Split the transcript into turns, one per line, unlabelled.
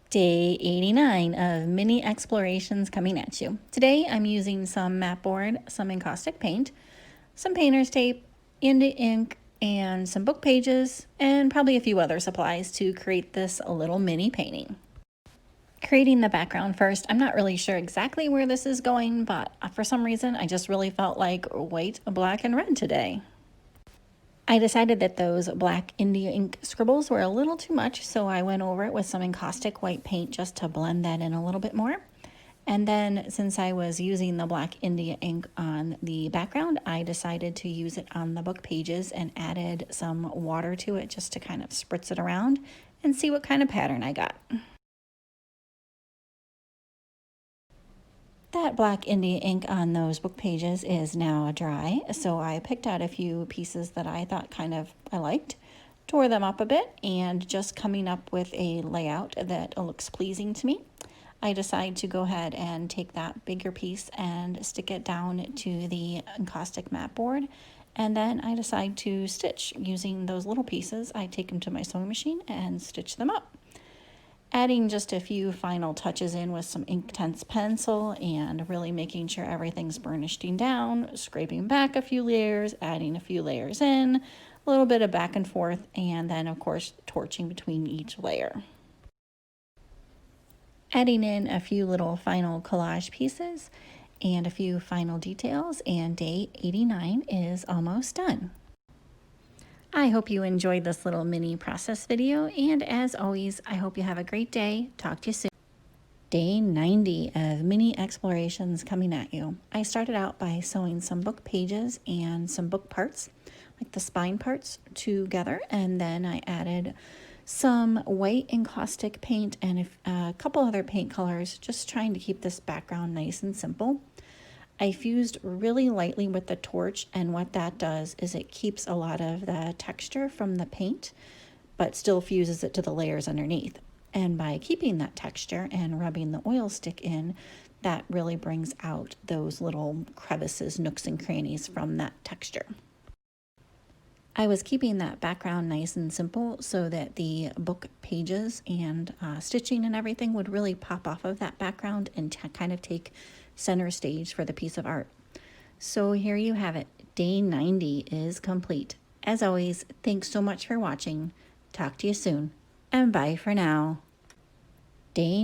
Day 89 of mini explorations coming at you. Today I'm using some mat board, some encaustic paint, some painter's tape, India ink, and some book pages, and probably a few other supplies to create this little mini painting. Creating the background first, I'm not really sure exactly where this is going, but for some reason I just really felt like white, black, and red today. I decided that those black India ink scribbles were a little too much, so I went over it with some encaustic white paint just to blend that in a little bit more. And then since I was using the black India ink on the background, I decided to use it on the book pages and added some water to it just to kind of spritz it around and see what kind of pattern I got. That black India ink on those book pages is now dry, so I picked out a few pieces that I thought I liked, tore them up a bit, and just coming up with a layout that looks pleasing to me, I decided to go ahead and take that bigger piece and stick it down to the encaustic mat board, and then I decide to stitch using those little pieces. I take them to my sewing machine and stitch them up. Adding just a few final touches in with some Inktense pencil and really making sure everything's burnishing down, scraping back a few layers, adding a few layers in, a little bit of back and forth, and then of course torching between each layer. Adding in a few little final collage pieces and a few final details, and day 89 is almost done. I hope you enjoyed this little mini process video, and as always, I hope you have a great day. Talk to you soon. Day 90 of mini explorations coming at you. I started out by sewing some book pages and some book parts, like the spine parts, together, and then I added some white encaustic paint and a couple other paint colors, just trying to keep this background nice and simple. I fused really lightly with the torch, and what that does is it keeps a lot of the texture from the paint, but still fuses it to the layers underneath. And by keeping that texture and rubbing the oil stick in, that really brings out those little crevices, nooks and crannies from that texture. I was keeping that background nice and simple so that the book pages and stitching and everything would really pop off of that background and kind of take center stage for the piece of art. So here you have it. Day 90 is complete. As always, thanks so much for watching. Talk to you soon, and bye for now. Day